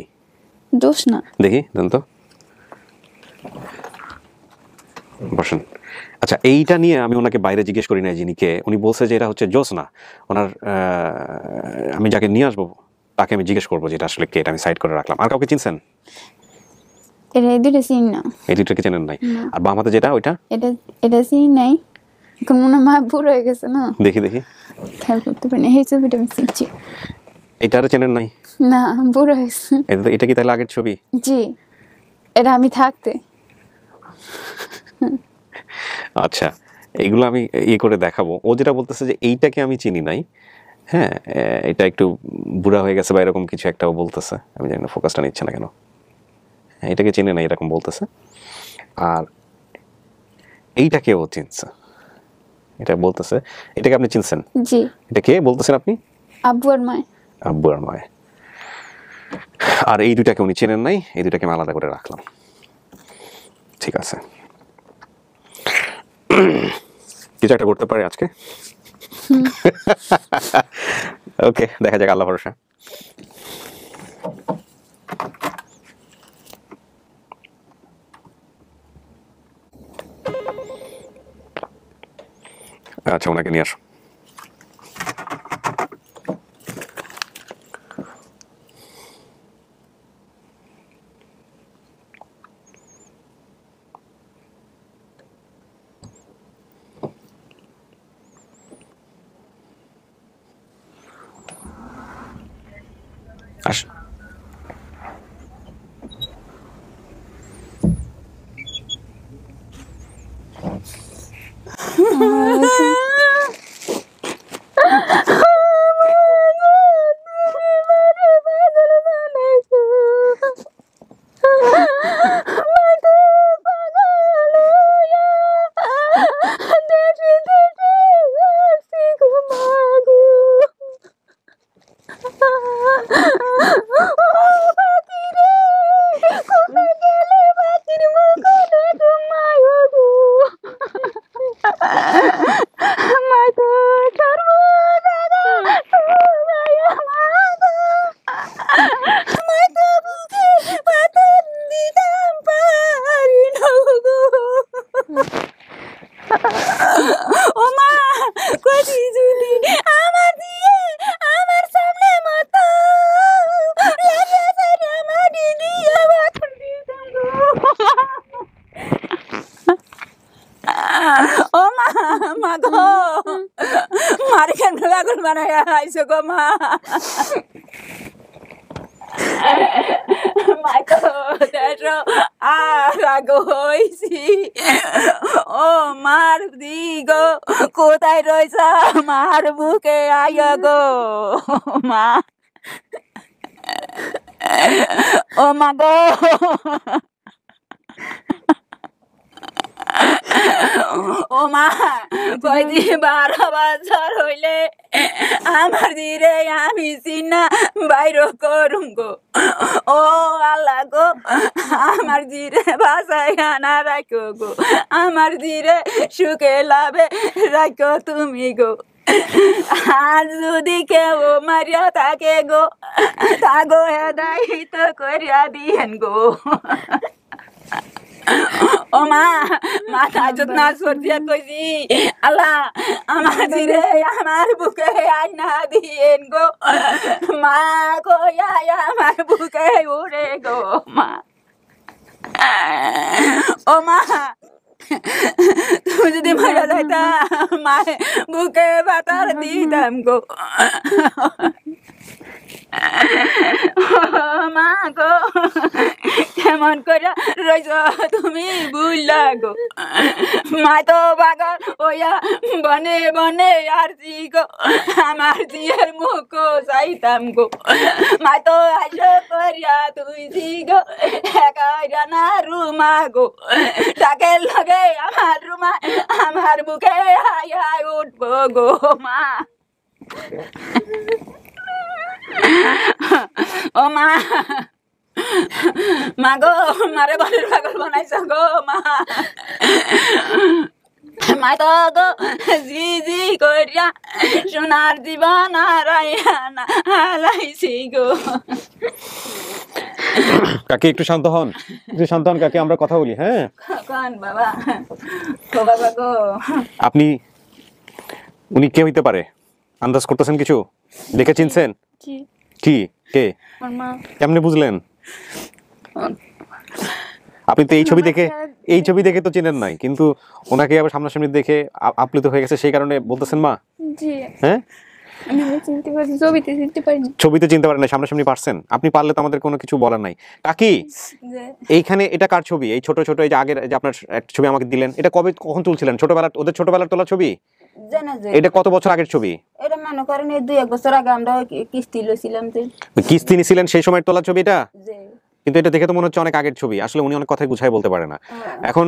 দোষ না দেখি দেন তো বসেন আচ্ছা এইটা নিয়ে আমি ওনাকে বাইরে জিজ্ঞেস করি না যিনি কে উনি বলছে যে এটা হচ্ছে জোসনা ওনার আমি যাকে নিয়ে আসবো তাকে আমি জিজ্ঞেস করবো যে এটা আসলে কে এটা আমি সাইড করে রাখলাম আর কাউকে চিনছেন এটা এদিকে চিন না এডিটরকে চেনেন নাই আর বাম হাতে যেটা ওইটা এটা চিন নাই এখন মনে মা বুড়ো হয়ে গেছে না দেখি খেয়াল করতে পারি না এই ছবিটা আমি চিনছি এটারে চেনেন নাই না বুড়ো হয়েছে এটা কি তাহলে আগের ছবি জি এটা আমি থাকতে আচ্ছা এগুলো আমি করে দেখাবো ও যেটা বলতেছে যে এইটাকে আমি চিনি নাই হ্যাঁ এটা একটু বুড়া হয়ে গেছে বা এরকম কিছু একটাও বলতেছে আমি জানি না ফোকাসটা নিচ্ছে না কেন এটাকে চিনে না এরকম বলতেছে আর এইটাকে ও চিনছে এটা বলতেছে এটাকে আপনি চিনছেন জি এটা কে বলতেছেন আপনি আব্বু আর মায় আর এই দুটাকে উনি চেনেন নাই এই দুটাকে আমি আলাদা করে রাখলাম ঠিক আছে কিছু একটা করতে পারে আজকে ওকে দেখা যাক আল্লাহ ভরসা আচ্ছা ওনাকে নিয়ে আসো আস মাগো সর্বদাগো তোমায় মাগো মাগো বুকে পাতন দিতাম পারি না গো ও মা কচি জুলি আমার দিয়ে আমার সামনে মতো লেগে সাইডে মাটি দিয়ে পাথর দিতাম গো ও মা মা গো মার কেন পাগল বানায় আইছো গো মা মাগো দেখো আগো হইছি ও মার দিগো কোথায় রয়েছ মার বুকে আয় গো মা ও মা গো ও মা কয়দিন 12 বছর হইলে আমার দিরে আমি চিনা বাইর করুম গো ও আল্লাহ গো আমার দিরে বাসায় আনা রাখো গো আমার দিরে সুখে লাভে রাখো তুমি গো আর যদি কেউ মারিয়া থাকে গো তাগো হেদায়িত করিয়া দিয়েন গো ও মা মাথা যত্না সরিয়া কইছি আল্লাহ আমার দিরে আমার বুকে আইনা দিয়েন গো মা কইয়া আমার বুকে উড়ে গো মা ও মা তুমি যদি মারা যাইতা মায়ে বুকে বাতার দিতাম গো মা গো কেমন করে রইছ তুমি বুঝলা গো মা তো পাগল ওয়া বনে বনে আসছি গো আমার দিয়ের মুখ চাইতাম গো মা তো আইসো করিয়া তুই গো একা না রুমা গো তাকে লগে আমার রুমা আমার বুকে আয়া উঠবো গো মা ও মা মা গো মারে বলের পাগল বানাইছ গো মা মা তো গো জি জি করিয়া সোনার জীবন হারাইছি গো কাকি একটু শান্ত হন, একটু শান্ত হন কাকি, আমরা কথা বলি। হ্যাঁ কোন বাবা ও বাবা গো আপনি উনি কে হইতে পারে আন্দাজ করতেছেন কিছু? দেখে চিনছেন? জি কি কে আমার মা কেমনে বুঝলেন? আপনি তো এই ছবি দেখে তো চেনেন নাই, কিন্তু ওনাকে আবার সামনাসামনি দেখে আপ্লুত হয়ে গেছে, সেই কারণে বলতেছেন মা? জি হ্যাঁ আমি চিনতে পারি, ছবিতে চিনতে পারিনি। ছবিতে চিনতে পারেন না, সামনাসামনি পারছেন? আপনি পারলে তো আমাদের কোনো কিছু বলার নাই। কাকি এইখানে এটা কার ছবি? এই ছোট ছোট এই যে আগের যে আপনার একটা ছবি আমাকে দিলেন, এটা কখন তুলছিলেন? ওদের ছোটবেলার তোলা ছবি? এটা কত বছর আগের ছবি? এটা মনে করেন 2-1 বছর আগে আমরা কিস্তি লইছিলাম। কিস্তি নিছিলেন সেই সময় তোলা ছবি এটা? কিন্তু এটা দেখে তো মনে হচ্ছে অনেক আগের ছবি। আসলে উনি অনেক কথাই গুছাই বলতে পারে না। এখন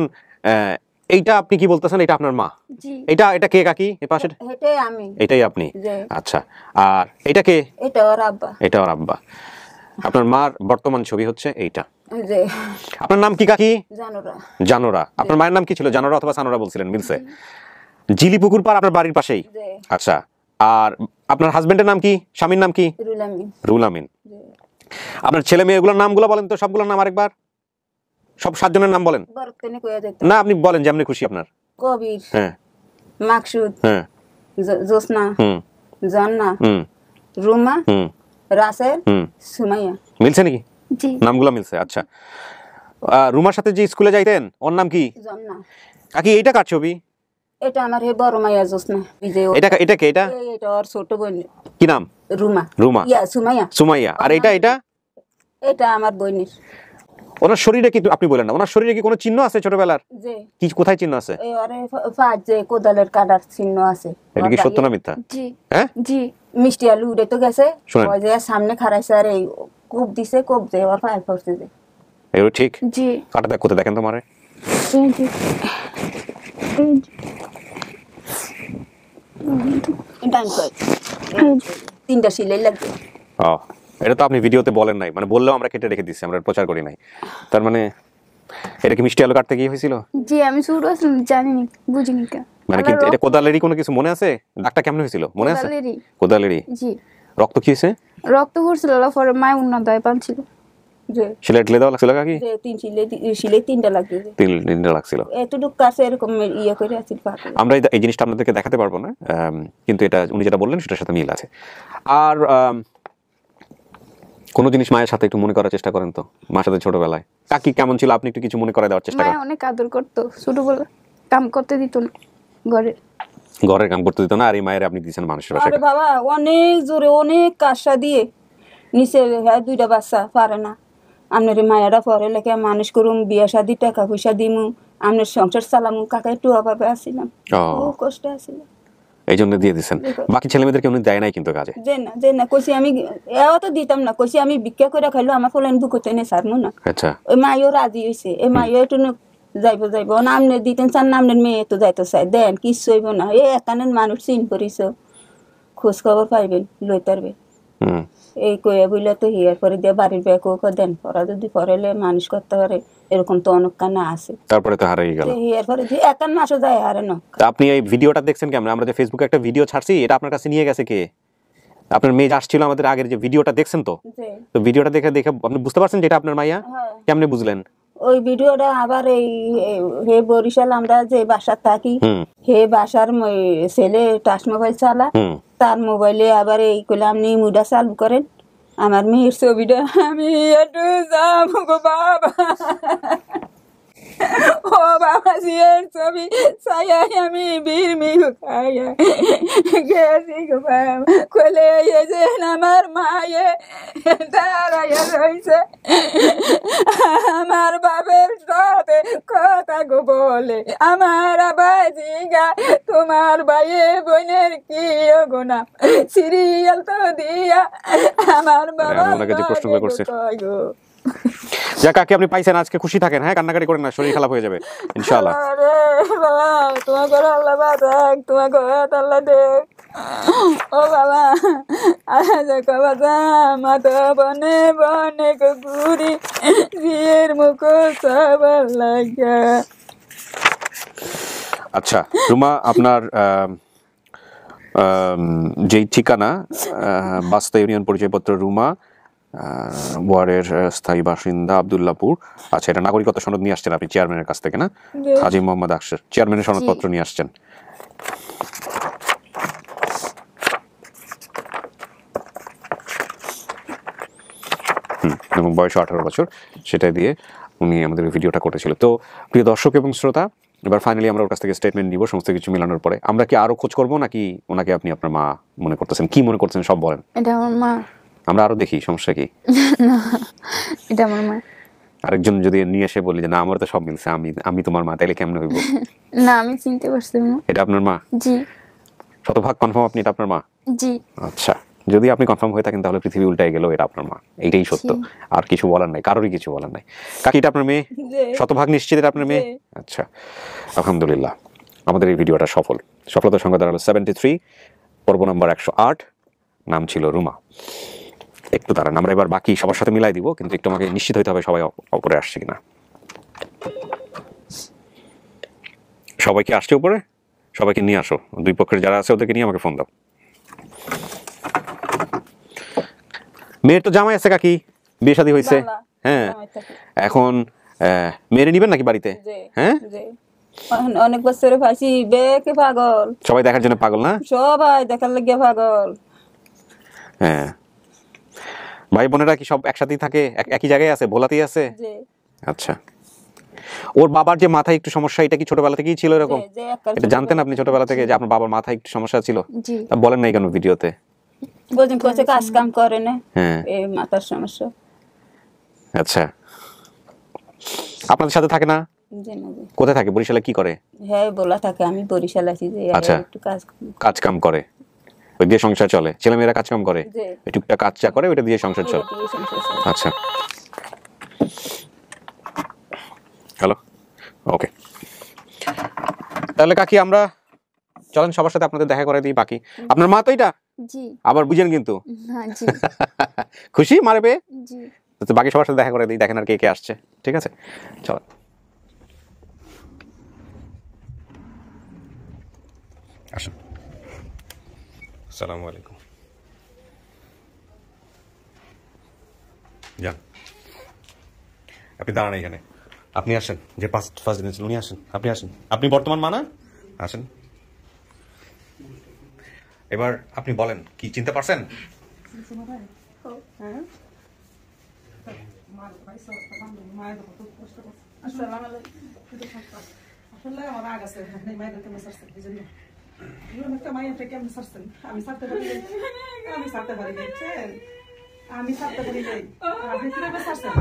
এইটা আপনি কি বলতেছেন এটা আপনার মা? এটা কে কাকি? এই পাশে এটাই আমি। এটাই আপনি? আচ্ছা, আর এটা কে? এটা ওর আব্বা। এটা ওর আব্বা। আপনার মার বর্তমান ছবি হচ্ছে এইটা। জি। আপনার নাম কি কাকি? জানোরা। জানোরা। আপনার মায়ের নাম কি ছিল? জানোরা অথবা সানোরা বলছিলেন, মিলছে। জিলিপুকুর পাড় আপনার বাড়ির পাশেই? আচ্ছা, আর আপনার হাজবেন্ডের নাম কি? স্বামীর নাম কি? রুল আমিন। রুল আমিন। আপনার ছেলে মেয়েগুলোর নামগুলো বলেন তো, সবগুলোর নাম আরেকবার, সব 7 জনের নাম বলেন। না আপনি বলেন যেমনি খুশি আপনার। কবির। হ্যাঁ। মাকসুদ। হ্যাঁ। জোসনা। জান্না। রুমা। রাসেল। সুমাইয়া। মিলছে নাকি? জি। নামগুলো মিলছে। আচ্ছা, রুমার সাথে যে স্কুলে যাইতেন ওর নাম কি? জান্না। কাকি এইটা কার ছবি? এটা আমার হে বড় মাইয়া জোসনা। এটা কে? এটা ওর ছোট বোন। কি নাম? রুমা। রুমা। সুমাইয়া। সুমাইয়া। আর এটা আমার বোনের। ওনার শরীরে কি আপনি বলেন না, ওনার শরীরে কি কোনো চিহ্ন আছে ছোটবেলার? কি কোথায় চিহ্ন আছে? কোদালের কাটার চিহ্ন আছে। এটা কি সত্য না মিথ্যা? জি। হ্যাঁ জি। মিষ্টি আলু উড়ে তো গেছে, ওই যে সামনে খারাইছে আর এই কোপ দিছে, কোপ যে আবার ফায়ার করছে যে। এগুলো ঠিক? জি। কাটা দেখ কোথায় দেখেন তো মারে। তিনটা সিলাই লাগবে। এটা তো আপনি ভিডিওতে বলেন নাই, মানে বললেও আমরা কেটে রেখে দিচ্ছি, আমরা প্রচার করি নাই। তার মানে এটা কি মিষ্টি আলু কাটতে গিয়ে হয়েছিল? জি, আমি শুরু আসলে জানিনি, বুঝিনি। মানে কি এটা কোদালেরই কোনো কিছু মনে আছে? দাগটা কেমন হয়েছিল মনে আছে? কোদালেরই। জি। রক্ত কি হয়েছে? রক্ত পড়ছিল, পরে মায় উন্নত দয় পানছিল। সেলাই টেলে দেওয়া লাগছিল কাকি? সিলাই 3টা লাগছে। 3টা লাগছিল। এতটুকু কাছে এরকম ইয়ে করে আছে। আমরা এই জিনিসটা আপনাদেরকে দেখাতে পারবো না, কিন্তু এটা উনি যেটা বললেন সেটার সাথে মিল আছে। আর কোনো জিনিস মায়ের সাথে একটু মনে করার চেষ্টা করেন তো, মার সাথে ছোটবেলায় কাকি কেমন ছিল আপনি একটু কিছু মনে করে দেওয়ার চেষ্টা করেন। মায়ে অনেক আদর করতো, ছোটবেলা কাম করতে দিত না, ঘরের কাম করতে দিত না, আর এই মায়ের আপনি দিয়েছেন মানুষের বাসায়। আরে বাবা অনেক জোরে অনেক কাশা দিয়ে নিচে 2টা বাচ্চা পারে না। আপনার মায়েরা পরে লেখে মানুষ করুম, বিয়া শাদি টাকা পয়সা দিমু, আপনার সংসার চালামু, কাকা একটু অভাবে আসছিলাম, খুব কষ্ট আসছিলাম, এই জন্য দিয়ে দিচ্ছেন। বাকি ছেলে মেয়েদেরকে উনি দেয় নাই কিন্তু কাজে। যে না কইছি আমি এও তো দিতাম না, কইছি আমি ভিক্ষা করে খাইলো আমার ফলেন বুকুতে নে সারমু না। আচ্ছা ওই মাইও রাজি হইছে, এই মাইও একটু যাইব নামনে দিতেন চান, নামনের মেয়ে তো যাইতে চাই, দেন কিছু হইব না, এই একানের মানুষ চিন করিস, খোঁজ খবর পাইবেন লই তারবে এই কইয়া বইলে তো হিয়ার পরে দিয়ে বাড়ির ব্যাগও দেন, পড়া যদি পড়ালে মানুষ করতে পারে, এরকম তো অনেক কানা আছে। তারপরে তো হারিয়ে গেল, হিয়ার পরে দিয়ে একান মাসও যায় হারে না। আপনি এই ভিডিওটা দেখছেন কেমন? আমরা যে ফেসবুকে একটা ভিডিও ছাড়ছি, এটা আপনার কাছে নিয়ে গেছে কে? আপনার মেয়ে আসছিল আমাদের আগের যে ভিডিওটা দেখছেন তো? তো ভিডিওটা দেখে আপনি বুঝতে পারছেন যে এটা আপনার মাইয়া? কেমনে বুঝলেন? ওই ভিডিওটা আবার এই হে বরিশাল আমরা যে বাসার থাকি, হে বাসার ছেলে টাচ মোবাইল চালা, তার মোবাইলে আবার এই কইলে আপনি মুডা চালু করেন, আমার মেয়ের ছবিটা আমি একটু যাবো গো বাবা, ও বাবা জিয়ের ছবি চাইয়া আমি বিরমি খাইয়া গেছি গো বাবা, কইলে এই যে আমার মায়ে দাঁড়াইয়া রয়েছে, আমার বাপের সাথে কথা গো বলে, আমার বাজি গা তোমার ভাইয়ে বোনের কি গোনা, সিরিয়াল তো দিয়া আমার বাবা প্রশ্ন করছে। যা কাকি আপনি পাইছেন, আজকে খুশি থাকেন, হ্যাঁ কান্নাকাটি করেন না, শরীর খারাপ হয়ে যাবে ইনশাআল্লাহ। আরে বাবা তোমার ঘরে আল্লাহ বাদাক, তোমার ঘরে আল্লাহ দেখ, ও বাবা দেখো বাবা মা তো বনে বনে ঘুরি বিয়ের মুখ সবার লাগা। আচ্ছা রুমা, আপনার যেই ঠিকানা বাস্তা ইউনিয়ন পরিচয়পত্র রুমা, ওয়ার্ডের স্থায়ী বাসিন্দা আব্দুল্লাহপুর। আচ্ছা, এটা নাগরিকত্ব সনদ নিয়ে আসছেন আপনি চেয়ারম্যানের কাছ থেকে না? হাজী মোহাম্মদ আকসার চেয়ারম্যানের সনদপত্র নিয়ে আসছেন। এবং বয়স 18 বছর, সেটা দিয়ে উনি আমাদের ভিডিওটা করেছিল। তো প্রিয় দর্শক এবং শ্রোতা, এবার ফাইনালি আমরা ওর কাছ থেকে স্টেটমেন্ট নিব সমস্ত কিছু মেলানোর পরে। আমরা কি আরো খোঁজ করবো নাকি ওনাকে আপনি আপনার মা মনে করতেছেন? কি মনে করতেছেন সব বলেন। এটা আমার মা। আমরা আরো দেখি, সমস্যা কি? এটা আমার মা। আরেকজন যদি নিয়ে এসে বলি যে না আমার তো সব মিলছে, আমি তোমার মা, তাইলে কেমন হইব? না আমি চিনতে পারছি না। এটা আপনার মা? জি। শতভাগ কনফার্ম আপনি এটা আপনার মা? জি। আচ্ছা, যদি আপনি কনফার্ম হয়ে থাকেন তাহলে পৃথিবী উল্টায় গেল, এটা আপনার মা, এইটাই সত্য, আর কিছু বলার নাই, কারোরই কিছু বলার নাই। কাকি এটা আপনার মেয়ে? শতভাগ নিশ্চিত এটা আপনার মেয়ে? আচ্ছা আলহামদুলিল্লাহ, আমাদের এই ভিডিওটা সফলতার সংখ্যা দাঁড়ালো 73, পর্ব নাম্বার 108, নাম ছিল রুমা। একটু দাঁড়ান, আমরা এবার বাকি সবার সাথে মিলাই দিব, কিন্তু একটু আমাকে নিশ্চিত হইতে হবে সবাই উপরে আসছে কিনা। সবাইকে আসছে উপরে? সবাইকে নিয়ে আসো, দুই পক্ষের যারা আছে ওদেরকে নিয়ে আমাকে ফোন দাও। মেয়ের তো জামাই আছে কাকি, বিয়ে শাদী হয়েছে, হ্যাঁ, এখন মেয়েরে নিবেন নাকি বাড়িতে? হ্যাঁ, অনেক বছরে ফাঁসি বেকে পাগল, সবাই দেখার জন্য পাগল না? সবাই দেখার লাগিয়া পাগল। হ্যাঁ, ভাই বোনেরা কি সব একসাথেই থাকে, একই জায়গায় আছে, ভোলাতেই আছে? আচ্ছা, ওর বাবার যে মাথায় একটু সমস্যা, এটা কি ছোটবেলা থেকেই ছিল এরকম? এটা জানতেন আপনি ছোটবেলা থেকে যে আপনার বাবার মাথায় একটু সমস্যা ছিল? বলেন নাই কেন ভিডিওতে? বলছেন কোচে কাজ কাম করে না, এই মাথার সমস্যা। আচ্ছা, আপনাদের সাথে থাকে না? কোথায় থাকে? বরিশালে কি করে? হ্যাঁ বলা থাকে, আমি বরিশাল আছি যে একটু কাজ কাম করে, ওই দিয়ে সংসার চলে। ছেলেমেয়েরা কাজ কাম করে, টুকটাক কাজটা করে, ওইটা দিয়ে সংসার চলে। আচ্ছা, হ্যালো, ওকে, তাহলে কাকি আমরা চলেন সবার সাথে আপনাদের দেখা করে দিই। বাকি আপনার মা তো এটা? জি। আবার বুঝেন কিন্তু? হ্যাঁ জি। খুশি মারবে? জি। তো বাকি সবার সাথে দেখা করে দিই, দেখেন আর কে কে আসছে। ঠিক আছে, চলো। আসেন। আসসালামু আলাইকুম। যান, আপনি দাঁড়ান এখানে। আপনি আসেন, যে ফার্স্ট দিন ছিল উনি আসেন। আপনি আসেন, আপনি বর্তমান মা না? আসেন। এবার আপনি বলেন, কি চিনতে পারছেন? আসলে আমার রাগ আছে, মায়ের কেমন সারছেন এই জন্য একটা মায়ের কেমন সারছেন, আমি সারতে পারি নাই, আমি সারতে পারি নাই, আমি সারতে পারি নাই, আপনি কিভাবে সারছেন?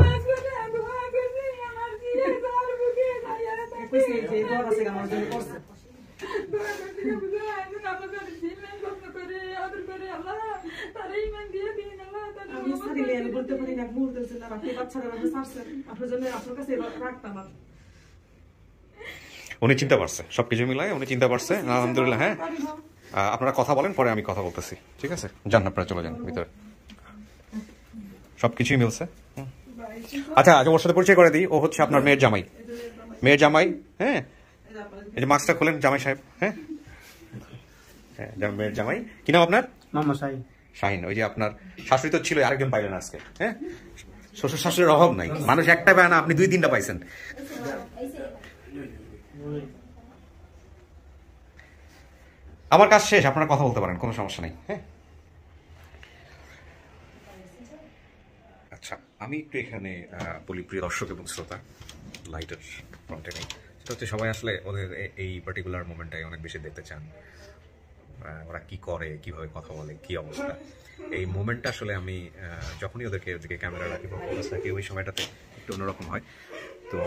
আমি সারিলে আমি বলতে পারি না, মুহূর্তে আপনি বাচ্চারা সারছেন, আপনার জন্য আপনার কাছে রাখতাম। উনি চিন্তা পারছে, সবকিছু মিলায় উনি চিন্তা পারছে, আলহামদুলিল্লাহ। হ্যাঁ, আপনারা কথা বলেন, পরে আমি কথা বলতেছি, ঠিক আছে? যান, আপনারা চলে যান ভিতরে, সবকিছুই মিলছে। আচ্ছা, আজ ওর সাথে পরিচয় করে দিই। ও হচ্ছে আপনার মেয়ের জামাই। মেয়ের জামাই, হ্যাঁ, এই যে মাস্কটা খোলেন, জামাই সাহেব। হ্যাঁ হ্যাঁ, মেয়ের জামাই। কি নাম আপনার? মোহাম্মদ শাহিন। শাহিন। ওই যে আপনার শাশুড়ি তো ছিল, আরেকজন পাইলেন আজকে। হ্যাঁ, শ্বশুর শাশুড়ির অভাব নাই, মানুষ একটা পায় না, আপনি 2-3টা পাইছেন। আমার কাজ শেষ, আপনারা কথা বলতে পারেন, কোনো সমস্যা নেই। হ্যাঁ, আচ্ছা, আমি একটু এখানে বলি প্রিয় দর্শক এবং শ্রোতা, লাইটের ফ্রন্টে নেই, সেটা হচ্ছে সবাই আসলে ওদের এই পার্টিকুলার মোমেন্টটাই অনেক বেশি দেখতে চান। ওরা কি করে, কিভাবে কথা বলে, কি অবস্থা, এই মোমেন্টটা আসলে আমি যখনই ওদেরকে ক্যামেরা রাখি বা ফোকাস রাখি, ওই সময়টাতে একটু অন্যরকম হয়। তো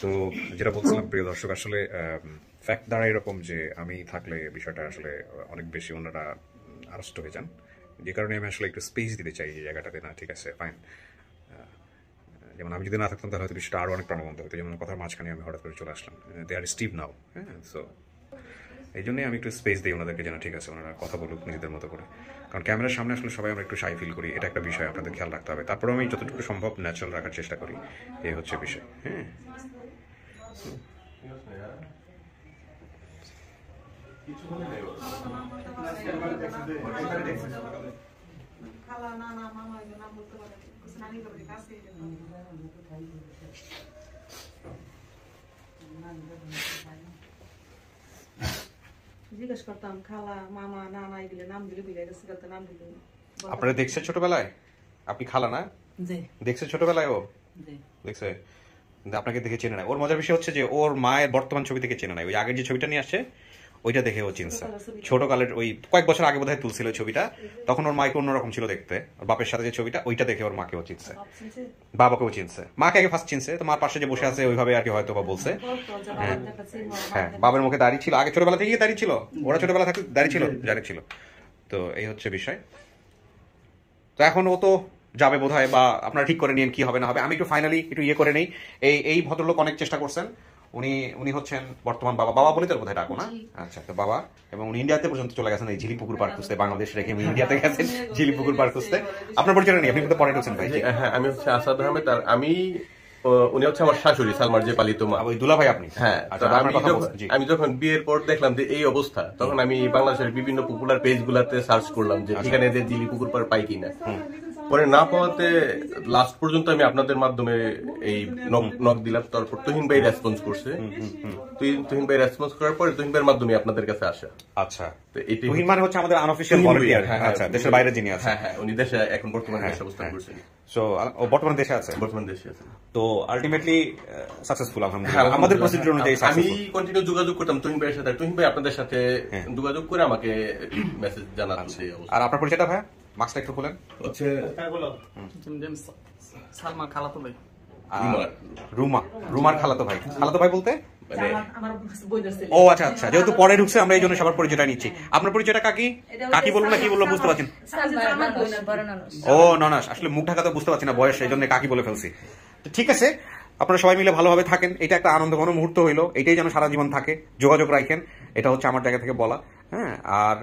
তো যেটা বলছিলাম প্রিয় দর্শক, আসলে ফ্যাক্ট দ্বারা এরকম যে আমি থাকলে বিষয়টা আসলে অনেক বেশি ওনারা আড়ষ্ট হয়ে যান, যে কারণে আমি আসলে একটু স্পেস দিতে চাই এই জায়গাটাতে। না, ঠিক আছে, ফাইন। যেমন আমি যদি না থাকতাম তাহলে হয়তো বিষয়টা আরও অনেক প্রাণবন্ত হতো। যেমন কথার মাঝখানে আমি হঠাৎ করে চলে আসলাম, দে আর স্টিভ নাও। হ্যাঁ, সো এই জন্যই আমি একটু স্পেস দিই ওনাদেরকে, যেন ঠিক আছে ওনারা কথা বলুক নিজেদের মতো করে। কারণ ক্যামেরার সামনে আসলে সবাই আমরা একটু শাই ফিল করি, এটা একটা বিষয় আপনাদের খেয়াল রাখতে হবে। তারপরে আমি যতটুকু সম্ভব ন্যাচারাল রাখার চেষ্টা করি, এই হচ্ছে বিষয়। হ্যাঁ, জিজ্ঞেস করতাম খালা, মামা, নানা, এগুলো নাম দিলে বিলে গেছে, নাম দিলে। আপনারা দেখছে ছোটবেলায়? আপনি খালা না? দেখছে ছোটবেলায়? ও দেখছে, আপনাকে দেখে চেনে না। ওর মজার বিষয় হচ্ছে যে ওর মায়ের বর্তমান ছবি থেকে চেনে নাই, ওই আগের যে ছবিটা নিয়ে আসছে ওইটা দেখে ও চিনছে। ছোটকালের ওই কয়েক বছর আগে বোধহয় তুলছিল ছবিটা, তখন ওর মাকে অন্যরকম ছিল দেখতে। ওর বাপের সাথে যে ছবিটা, ওইটা দেখে ওর মাকেও চিনছে, বাবাকেও চিনছে। মাকে আগে ফার্স্ট চিনছে, তো মার পাশে যে বসে আছে ওইভাবে আর কি হয়তো বা বলছে। হ্যাঁ, বাবার মুখে দাড়ি ছিল, আগে ছোটবেলা থেকেই দাড়ি ছিল, ওরা ছোটবেলা থাকতে দাড়ি ছিল, জানি ছিল। তো এই হচ্ছে বিষয়। তো এখন ও তো যাবে বোধহয়, বা আপনারা ঠিক করে নিন কি হবে না হবে। আমি একটু ফাইনালি একটু ইয়ে করে নেই। এই ভদ্রলোক অনেক চেষ্টা করছেন। উনি হচ্ছেন বর্তমান বাবা বলে তো বোধহয় ডাকো না? আচ্ছা, তো বাবা, এবং উনি ইন্ডিয়াতে পর্যন্ত চলে গেছেন এই ঝিলিপুকুর পার্ক খুঁজতে। বাংলাদেশ রেখে উনি ইন্ডিয়াতে গেছেন ঝিলিপুকুর পার্ক খুঁজতে। আপনার পরিচয় নেই, আপনি পরে ঢুকছেন ভাই? হ্যাঁ, আমি হচ্ছে আসাদ আহমেদ, আর উনি হচ্ছে আমার শাশুড়ি, সালমার যে পালিত মা। ওই দুলা ভাই আপনি? হ্যাঁ। আমি যখন বিয়ের পর দেখলাম যে এই অবস্থা, তখন আমি বাংলাদেশের বিভিন্ন পপুলার পেজ গুলাতে সার্চ করলাম যে এখানে যে ঝিলিপুকুর পার্ক পাই কিনা। পরে না পাওয়াতে লাস্ট পর্যন্ত আমি আপনাদের মাধ্যমে এই নক দিলাম, তারপর তুহিন ভাই রেসপন্স করছে। তুহিন ভাই রেসপন্স করার পরে তুহিন ভাইয়ের মাধ্যমে আপনাদের কাছে আসা। আচ্ছা, তুহিন মানে হচ্ছে আমাদের আনঅফিশিয়াল ভলান্টিয়ার। আচ্ছা, দেশের বাইরে যিনি আছেন। হ্যাঁ, উনি দেশে এখন বর্তমানে দেশে অবস্থান করছেন। সো ও বর্তমানে দেশে আছে। বর্তমানে দেশে আছে। তো আলটিমেটলি সাকসেসফুল আলহামদুলিল্লাহ। আমাদের প্রসিডিউর অনুযায়ী আমি কন্টিনিউ যোগাযোগ করতাম তুহিন ভাইয়ের সাথে, তুহিন ভাই আপনাদের সাথে যোগাযোগ করে আমাকে মেসেজ জানাচ্ছে। আর আপনার পরিচয়টা ভাই মাস্কটা একটু বলেন। হচ্ছে সালমা খালাতো ভাই, রুমার খালাতো ভাই। খালাতো ভাই বলতে আমার বই দিছে। ও আচ্ছা আচ্ছা, যেহেতু পরে ঢুকছে আমরা এই জন্য সবার পরিচয়টা নিচ্ছি। আপনার পরিচয়টা কাকি বলবো না কি বলবো বুঝতে পারছেন? ও ননাস, আসলে মুখ ঢাকা তো বুঝতে পারছি না বয়স, এই জন্য কাকি বলে ফেলছি। ঠিক আছে, আপনারা সবাই মিলে ভালোভাবে থাকেন। এটা একটা আনন্দঘন মুহূর্ত হইলো, এটাই যেন সারা জীবন থাকে। যোগাযোগ রাখেন, এটা হচ্ছে আমার জায়গা থেকে বলা। হ্যাঁ, আর